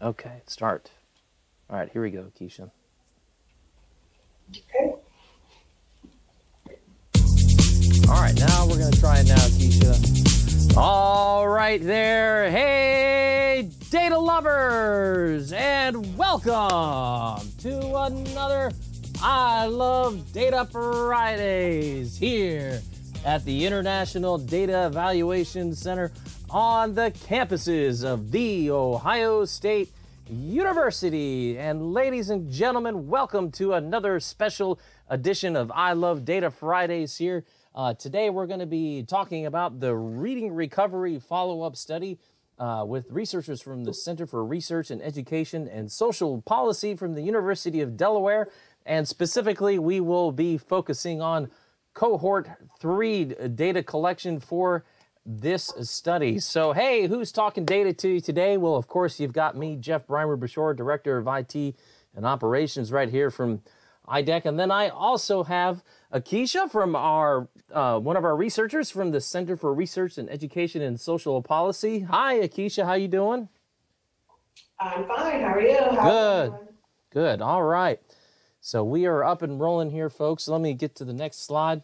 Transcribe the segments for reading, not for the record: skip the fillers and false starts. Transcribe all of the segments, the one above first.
Okay, start. All right, here we go, Keisha. Okay. All right, now we're going to try it now, Keisha. All right there. Hey, data lovers, and welcome to another I Love Data Fridays here at the International Data Evaluation Center on the campuses of The Ohio State University. And ladies and gentlemen, welcome to another special edition of I Love Data Fridays here. Today we're going to be talking about the Reading Recovery Follow-Up Study with researchers from the Center for Research and Education and Social Policy from the University of Delaware. And specifically, we will be focusing on Cohort 3 data collection for this study. So, hey, who's talking data to you today? Well, of course, you've got me, Jeff Breimer-Bashore, Director of IT and Operations right here from IDEC. And then I also have Keisha from our one of our researchers from the Center for Research and Education and Social Policy. Hi, Keisha, how you doing? I'm fine. How are you? Good. Good. All right. So we are up and rolling here, folks. Let me get to the next slide.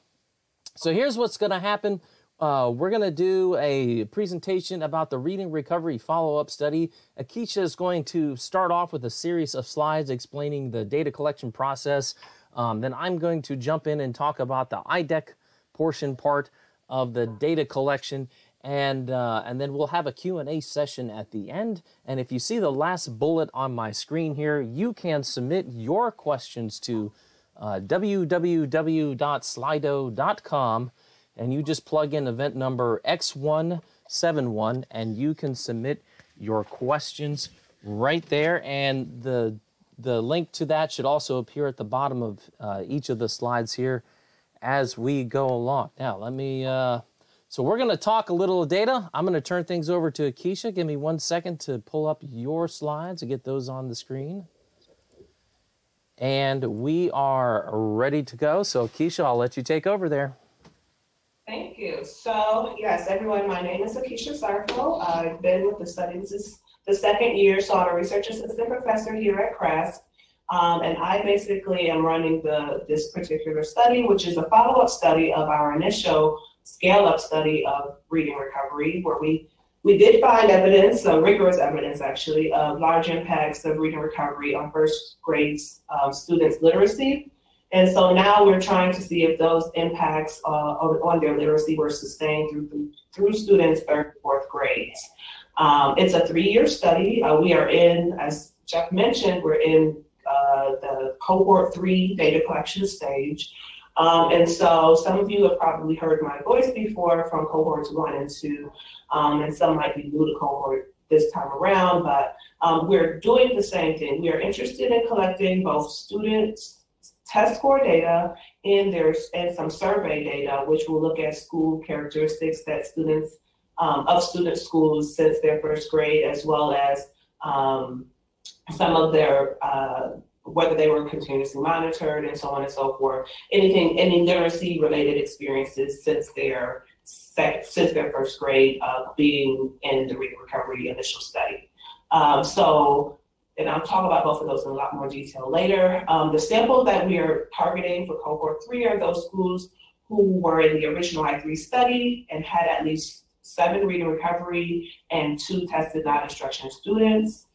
So here's what's going to happen. We're going to do a presentation about the Reading Recovery Follow-Up Study. Keisha is going to start off with a series of slides explaining the data collection process. Then I'm going to jump in and talk about the IDEC portion part of the data collection. And then we'll have a Q&A session at the end. And if you see the last bullet on my screen here, you can submit your questions to www.slido.com. And you just plug in event number X171, and you can submit your questions right there. And the link to that should also appear at the bottom of each of the slides here as we go along. Now, let me... So we're going to talk a little data. I'm going to turn things over to Keisha. Give me 1 second to pull up your slides and get those on the screen. And we are ready to go. So Keisha, I'll let you take over there. Thank you. So, yes, everyone, my name is Keisha Sarko. I've been with the study. This is the second year, so I'm a research assistant professor here at CREST. And I basically am running this particular study, which is a follow-up study of our initial scale-up study of reading recovery, where we did find evidence, rigorous evidence actually, of large impacts of reading recovery on first grade students' literacy. And so now we're trying to see if those impacts on their literacy were sustained through students' third and fourth grades. It's a 3-year study. We are in, as Jeff mentioned, we're in the Cohort 3 data collection stage. And so some of you have probably heard my voice before from Cohorts 1 and 2, and some might be new to Cohort this time around, but we're doing the same thing. We are interested in collecting both students' test score data and some survey data, which will look at school characteristics that student schools since their first grade, as well as some of their whether they were continuously monitored and so on and so forth. Any literacy related experiences since their first grade being in the Reading Recovery initial study. And I'll talk about both of those in a lot more detail later. The sample that we are targeting for Cohort 3 are those schools who were in the original I3 study and had at least 7 reading recovery and 2 tested non-instruction students.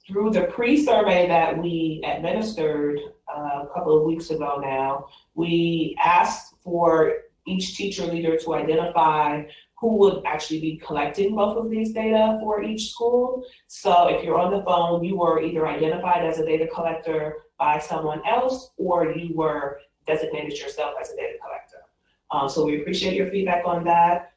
Through the pre-survey that we administered a couple of weeks ago now, we asked for each teacher leader to identify who would actually be collecting both of these data for each school. So if you're on the phone, you were either identified as a data collector by someone else, or you were designated yourself as a data collector. So we appreciate your feedback on that.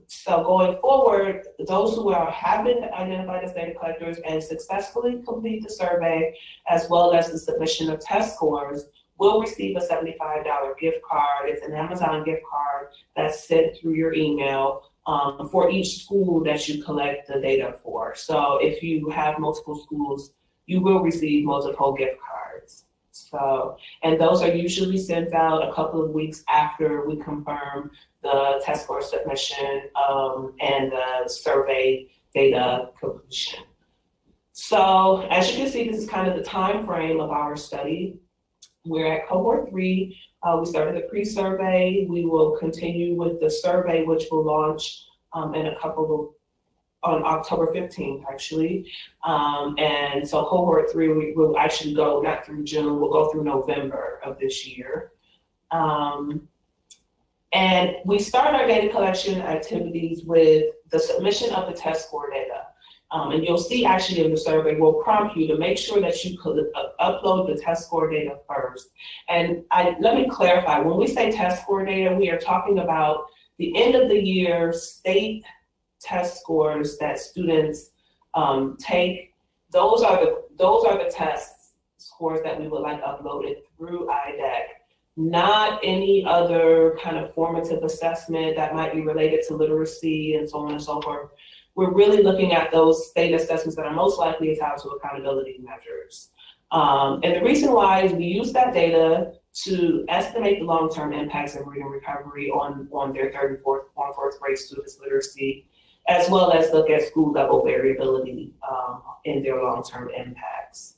So going forward, those who have been identified as data collectors and successfully complete the survey, as well as the submission of test scores, will receive a $75 gift card. It's an Amazon gift card that's sent through your email for each school that you collect the data for. So if you have multiple schools, you will receive multiple gift cards. So, and those are usually sent out a couple of weeks after we confirm the test score submission and the survey data completion. So as you can see, this is kind of the time frame of our study. We're at cohort 3. We started the pre-survey. We will continue with the survey, which will launch in a couple of on October 15th, actually. And so cohort 3, we will actually go not through June, we'll go through November of this year. And we start our data collection activities with the submission of the test score data. And you'll see actually in the survey, we'll prompt you to make sure that you could upload the test score data first. And let me clarify, when we say test score data, we are talking about the end of the year state test scores that students take. Those are the test scores that we would like uploaded through IDEC. Not any other kind of formative assessment that might be related to literacy and so on and so forth. We're really looking at those state assessments that are most likely tied to accountability measures. And the reason why is we use that data to estimate the long-term impacts of reading recovery on their third and fourth grade students' literacy, as well as look at school level variability in their long-term impacts.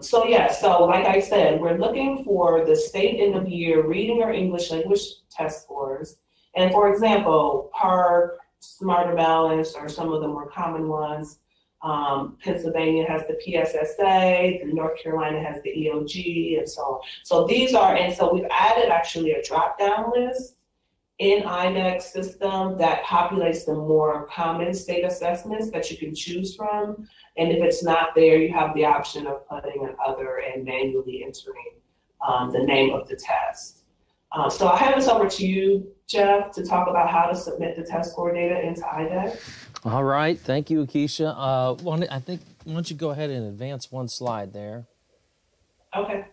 So like I said, we're looking for the state end of year reading or English language test scores. And for example, PARC, Smarter Balance, or some of the more common ones. Pennsylvania has the PSSA, North Carolina has the EOG, and so on. So these are, and so we've added actually a drop-down list in IDEC system that populates the more common state assessments that you can choose from. And if it's not there, you have the option of putting an other and manually entering the name of the test. So I'll hand this over to you, Jeff, to talk about how to submit the test score data into IDEC. All right, thank you, Akeisha. I think, why don't you go ahead and advance one slide there. Okay.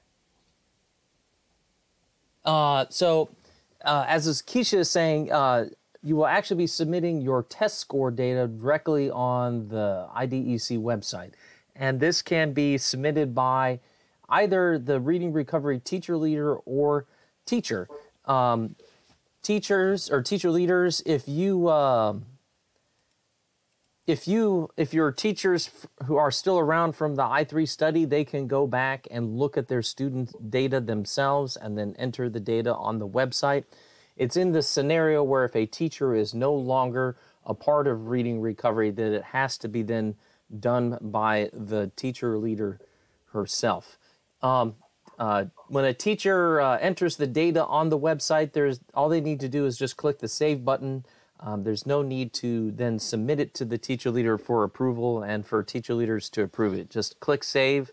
As Akeisha is saying, you will actually be submitting your test score data directly on the IDEC website. And this can be submitted by either the Reading Recovery teacher leader or teacher. Teachers or teacher leaders, if your teachers who are still around from the I3 study, they can go back and look at their student data themselves and then enter the data on the website. It's in the scenario where if a teacher is no longer a part of Reading Recovery, that it has to be then done by the teacher leader herself. When a teacher enters the data on the website, all they need to do is just click the Save button. There's no need to then submit it to the teacher leader for approval and for teacher leaders to approve it. Just click Save,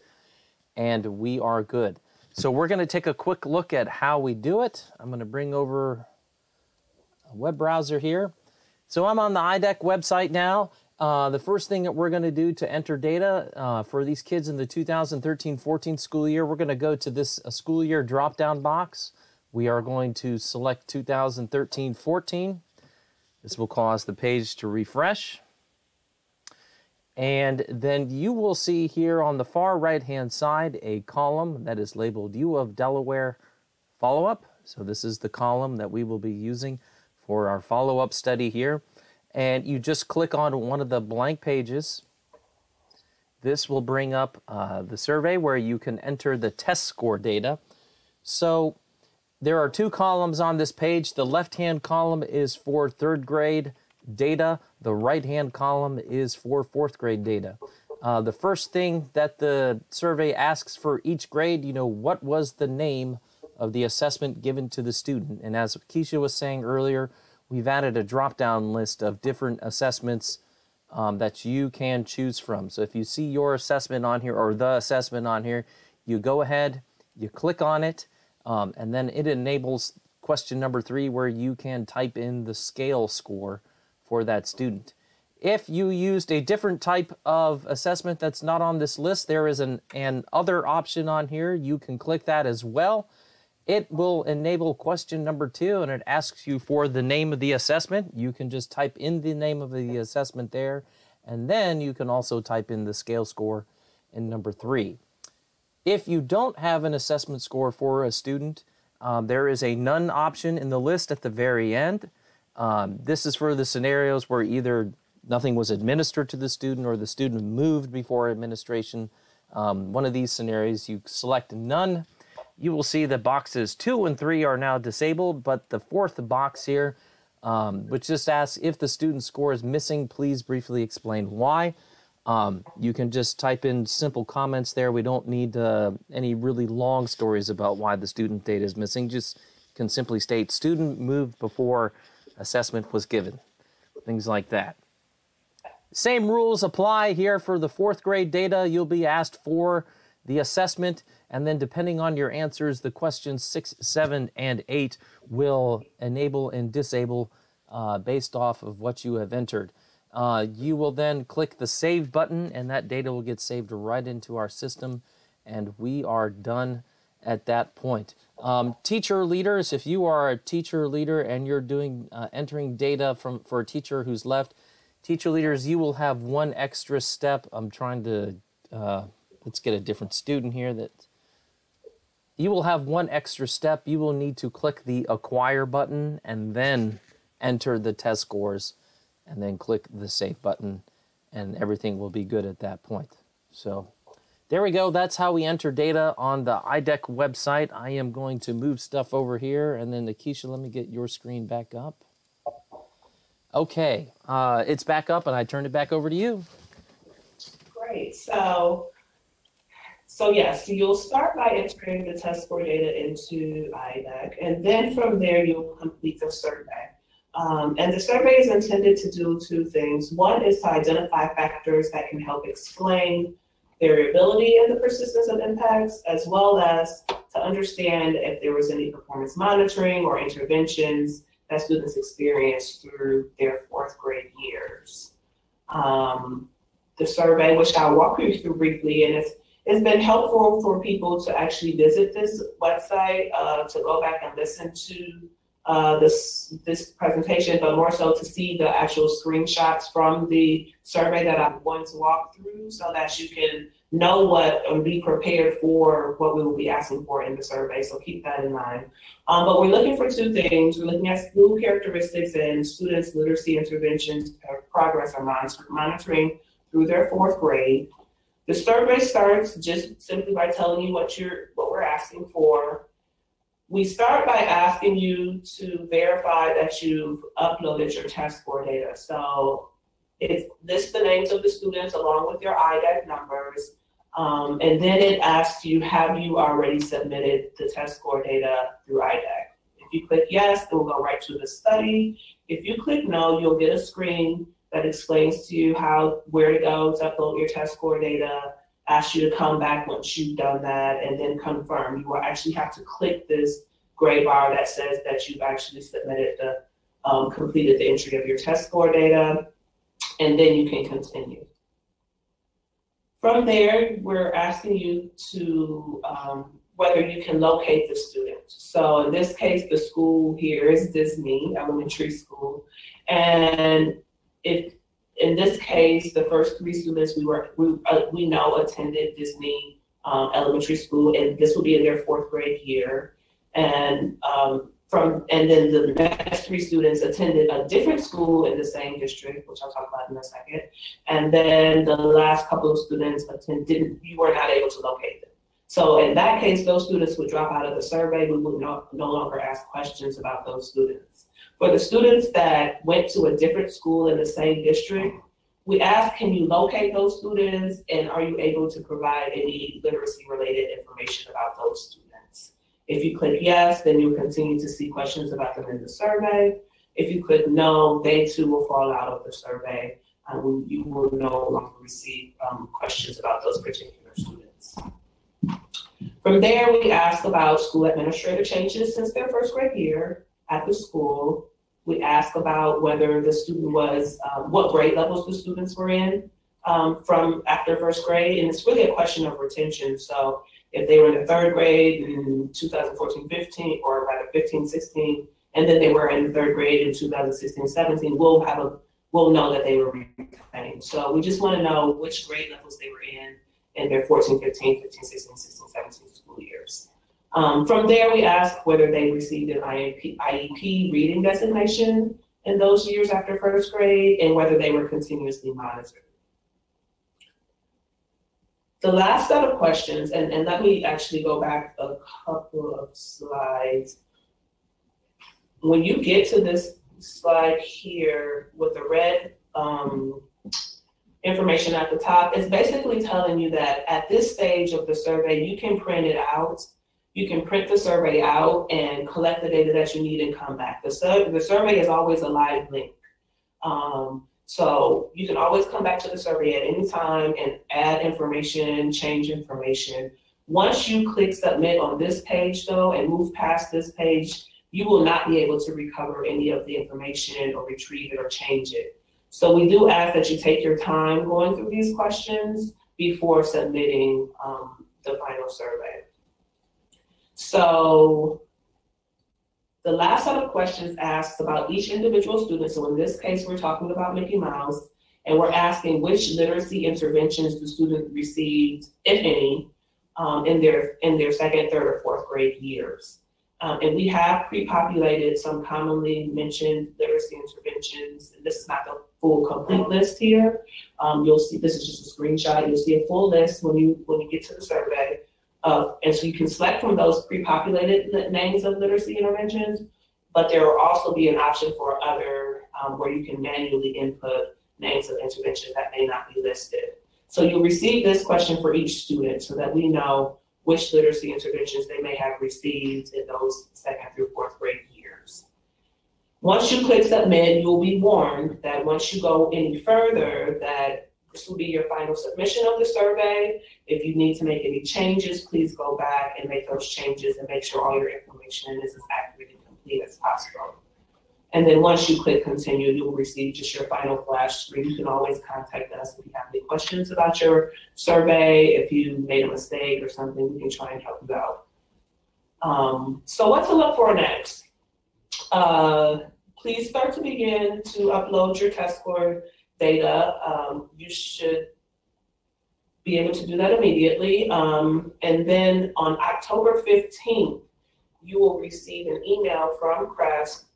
and we are good. So we're going to take a quick look at how we do it. I'm going to bring over a web browser here. So I'm on the IDEC website now. The first thing that we're going to do to enter data for these kids in the 2013-14 school year, we're going to go to this school year drop-down box. We are going to select 2013-14. This will cause the page to refresh. And then you will see here on the far right-hand side a column that is labeled U of Delaware Follow-Up. So this is the column that we will be using for our follow-up study here. And you just click on one of the blank pages. This will bring up the survey where you can enter the test score data. So there are two columns on this page. The left-hand column is for third grade data. The right-hand column is for fourth grade data. The first thing that the survey asks for each grade, what was the name of the assessment given to the student? And as Akeisha was saying earlier, we've added a drop-down list of different assessments that you can choose from. So if you see your assessment on here or the assessment on here, you go ahead, you click on it, and then it enables question number 3 where you can type in the scale score for that student. If you used a different type of assessment that's not on this list, there is an other option on here. You can click that as well. It will enable question number 2, and it asks you for the name of the assessment. You can just type in the name of the assessment there, and then you can also type in the scale score in number 3. If you don't have an assessment score for a student, there is a none option in the list at the very end. This is for the scenarios where either nothing was administered to the student or the student moved before administration. One of these scenarios, you select none. You will see that boxes 2 and 3 are now disabled, but the fourth box here, which just asks if the student score is missing, please briefly explain why. You can just type in simple comments there. We don't need any really long stories about why the student data is missing. Just can simply state student moved before assessment was given. Things like that. Same rules apply here for the 4th grade data. You'll be asked for the assessment, and then depending on your answers, the questions 6, 7, and 8 will enable and disable based off of what you have entered. You will then click the Save button, and that data will get saved right into our system, and we are done at that point. Teacher leaders, if you are a teacher leader and you're doing entering data for a teacher who's left, teacher leaders, you will have one extra step. I'm trying to, let's get a different student here. You will have one extra step. You will need to click the Acquire button and then enter the test scores, and then click the Save button, and everything will be good at that point. So there we go. That's how we enter data on the IDEC website. I am going to move stuff over here, and then Akeisha, let me get your screen back up. Okay, it's back up, and I turned it back over to you. Great. So yes, you'll start by entering the test score data into IDEC, and then from there you'll complete the survey. And the survey is intended to do 2 things. One is to identify factors that can help explain variability in the persistence of impacts, as well as to understand if there was any performance monitoring or interventions that students experienced through their 4th grade years. The survey, which I'll walk you through briefly, and it's been helpful for people to actually visit this website, to go back and listen to this presentation, but more so to see the actual screenshots from the survey that I'm going to walk through, so that you can know what and be prepared for what we will be asking for in the survey. So keep that in mind. But we're looking for 2 things. We're looking at school characteristics and students' literacy interventions, progress or monitoring through their 4th grade. The survey starts just simply by telling you what we're asking for. We start by asking you to verify that you've uploaded your test score data. So it lists the names of the students along with your IDEC numbers. And then it asks you, have you already submitted the test score data through IDEC? If you click yes, it will go right to the study. If you click no, you'll get a screen that explains to you where to go to upload your test score data, ask you to come back once you've done that, and then confirm. You will actually have to click this gray bar that says that you've actually submitted completed the entry of your test score data, and then you can continue. From there, we're asking you to whether you can locate the student. So in this case, the school here is Disney Elementary School, and if in this case, the first 3 students we know attended Disney Elementary School, and this will be in their 4th grade year. And then the next 3 students attended a different school in the same district, which I'll talk about in a second. And then the last couple of students you were not able to locate them. So in that case, those students would drop out of the survey. We would no longer ask questions about those students. For the students that went to a different school in the same district, we ask, can you locate those students, and are you able to provide any literacy related information about those students? If you click yes, then you'll continue to see questions about them in the survey. If you click no, they too will fall out of the survey, and you will no longer receive questions about those particular students. From there, we ask about school administrator changes since their 1st grade year at the school. We ask about whether the student was, what grade levels the students were in from after 1st grade, and it's really a question of retention. So if they were in the 3rd grade in 2014-15, or rather 15-16, and then they were in the 3rd grade in 2016-17, we'll know that they were retained. So we just want to know which grade levels they were in their 14-15, 15-16, 16-17 school years. From there, we ask whether they received an IEP reading designation, in those years after first grade and whether they were continuously monitored. The last set of questions, and let me actually go back a couple of slides. When you get to this slide here with the red information at the top, it's basically telling you that at this stage of the survey, you can print it out. You can print the survey out and collect the data that you need and come back. The survey is always a live link. So you can always come back to the survey at any time and add information, change information. Once you click submit on this page though and move past this page, you will not be able to recover any of the information or retrieve it or change it. So we do ask that you take your time going through these questions before submitting the final survey. So the last set of questions asks about each individual student. So in this case, we're talking about Mickey Mouse, and we're asking which literacy interventions the student received, if any, in their second, third, or fourth grade years. And we have pre-populated some commonly mentioned literacy interventions. And this is not the full complete list here. You'll see, this is just a screenshot. You'll see a full list when you get to the survey. And so you can select from those pre-populated names of literacy interventions, but there will also be an option for other where you can manually input names of interventions that may not be listed. So you'll receive this question for each student so that we know which literacy interventions they may have received in those second through fourth grade years. Once you click submit, you'll be warned that once you go any further, that this will be your final submission of the survey. If you need to make any changes, please go back and make those changes and make sure all your information is as accurate and complete as possible. And then once you click continue, you will receive just your final flash screen. You can always contact us if you have any questions about your survey. If you made a mistake or something, we can try and help you out. So what to look for next? Please start to begin to upload your test score data. You should be able to do that immediately. And then on October 15th, you will receive an email from CREST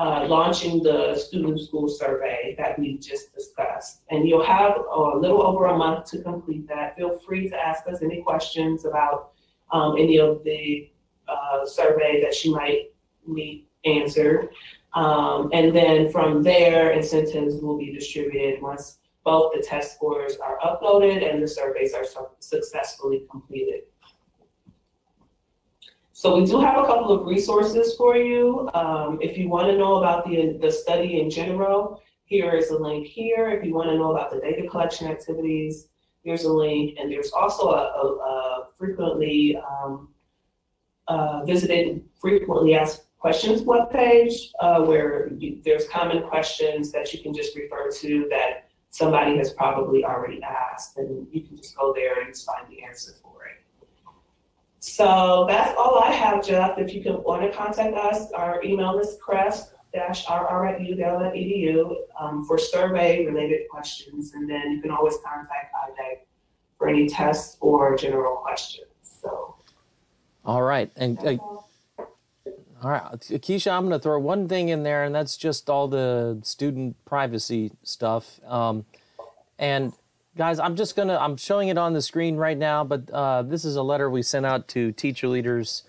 launching the student school survey that we just discussed. And you'll have a little over a month to complete that. Feel free to ask us any questions about any of the survey that you might need answered. And then from there, incentives will be distributed once both the test scores are uploaded and the surveys are successfully completed. So we do have a couple of resources for you. If you want to know about the study in general, here is a link here. If you want to know about the data collection activities, here's a link. And there's also a frequently visited, frequently asked questions webpage where there's common questions that you can just refer to that somebody has probably already asked, and you can just go there and just find the answer for it. So that's all I have, Jeff. If you want to contact us, our email is crest-rr@udel.edu for survey-related questions, and then you can always contact IDEC for any tests or general questions. So. All right, and all right, Keisha, I'm going to throw one thing in there, and that's just all the student privacy stuff. And guys, I'm showing it on the screen right now, but this is a letter we sent out to teacher leaders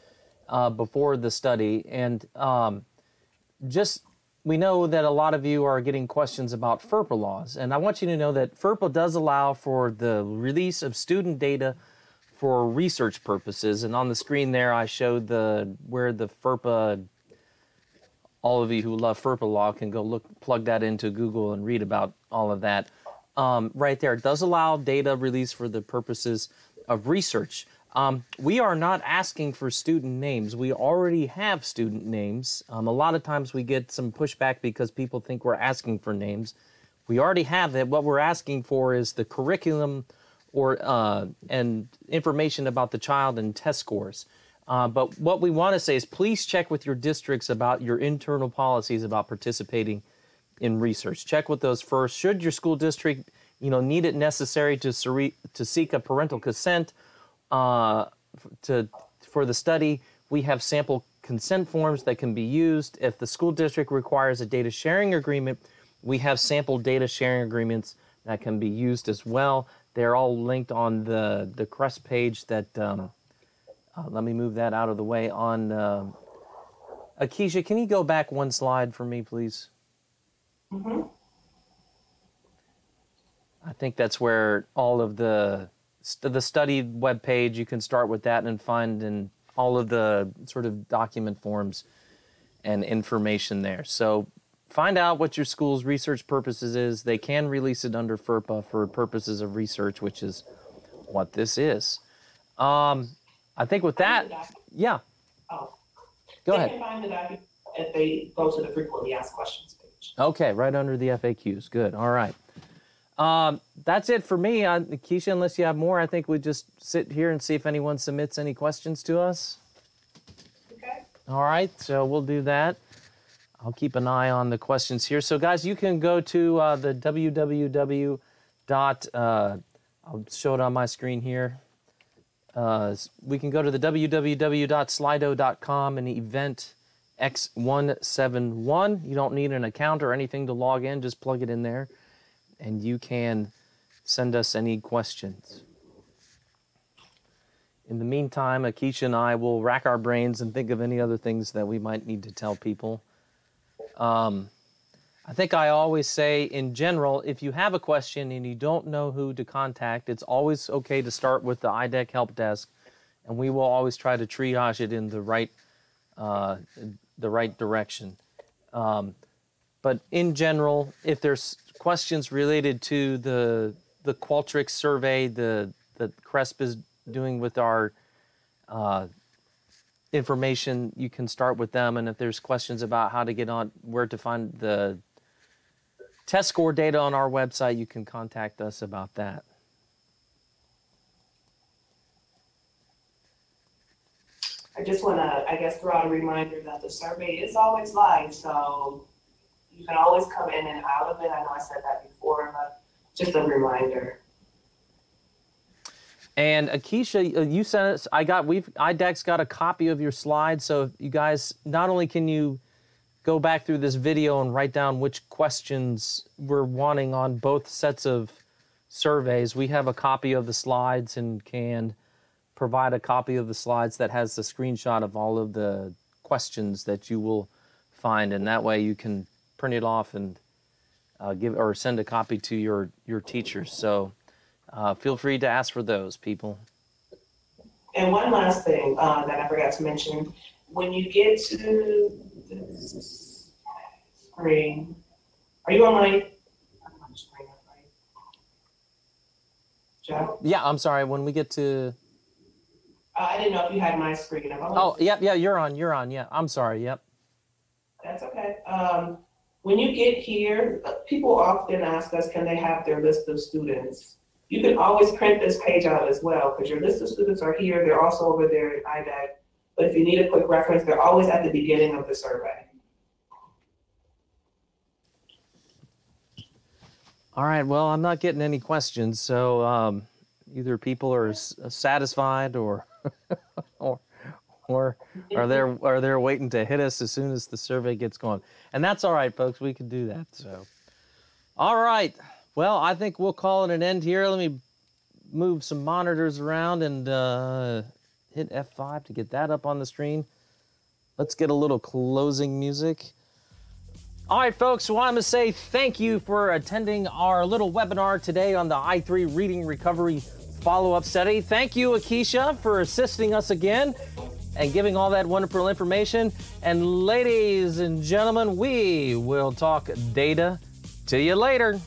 before the study. And we know that a lot of you are getting questions about FERPA laws. And I want you to know that FERPA does allow for the release of student data for research purposes. And on the screen there, I showed where the FERPA, all of you who love FERPA law can go plug that into Google and read about all of that. Right there, it does allow data release for the purposes of research. We are not asking for student names. We already have student names. A lot of times we get some pushback because people think we're asking for names. We already have that. What we're asking for is the curriculum and information about the child and test scores. But what we want to say is please check with your districts about your internal policies about participating in research. Check with those first. Should your school district, need it necessary to seek a parental consent for the study, we have sample consent forms that can be used. If the school district requires a data sharing agreement, we have sample data sharing agreements that can be used as well. They're all linked on the CREST page that, let me move that out of the way. On Akeisha, can you go back one slide for me, please? Mm-hmm. I think that's where all of the study web page, you can start with that and find in all of the sort of document forms and information there. So find out what your school's research purposes is. They can release it under FERPA for purposes of research, which is what this is. I think with that, yeah. Oh. Go they ahead. Can find the document if they go to the frequently asked questions page. Okay, right under the FAQs. Good. All right. That's it for me. Keisha, unless you have more, I think we just sit here and see if anyone submits any questions to us. Okay. All right, so we'll do that. I'll keep an eye on the questions here. So, guys, you can go to the www. I'll show it on my screen here. We can go to the www.slido.com and event X171. You don't need an account or anything to log in. Just plug it in there, and you can send us any questions. In the meantime, Akeisha and I will rack our brains and think of any other things that we might need to tell people. I think I always say, in general, if you have a question and you don't know who to contact, it's always okay to start with the IDEC help desk, and we will always try to triage it in the right direction. But in general, if there's questions related to the Qualtrics survey that CRESP is doing with our information, you can start with them. And if there's questions about how to get on, where to find the test score data on our website, you can contact us about that. I just want to, I guess, throw out a reminder that the survey is always live, so you can always come in and out of it. I know I said that before, but just a reminder. And Akeisha, you sent us, IDEC's got a copy of your slides, so you guys, not only can you go back through this video and write down which questions we're wanting on both sets of surveys, we have a copy of the slides and can provide a copy of the slides that has the screenshot of all of the questions that you will find, and that way you can print it off and give or send a copy to your teachers. So feel free to ask for those, people. And one last thing that I forgot to mention, when you get to this screen, are you on my screen, right? Joe? Yeah, I'm sorry. When we get to... I didn't know if you had my screen. Oh, yep, yeah, you're on, yeah. I'm sorry, yep. That's okay. When you get here, people often ask us, can they have their list of students? You can always print this page out as well, because your list of students are here. They're also over there at IDEC. But if you need a quick reference, they're always at the beginning of the survey. All right, well, I'm not getting any questions, so either people are satisfied or or are they're waiting to hit us as soon as the survey gets going. And that's all right, folks. We can do that. So, all right. Well, I think we'll call it an end here. Let me move some monitors around and hit F5 to get that up on the screen. Let's get a little closing music. All right, folks, so I'm going to say thank you for attending our little webinar today on the I3 Reading Recovery Follow-Up Study. Thank you, Akeisha, for assisting us again and giving all that wonderful information. And ladies and gentlemen, we will talk data to you later.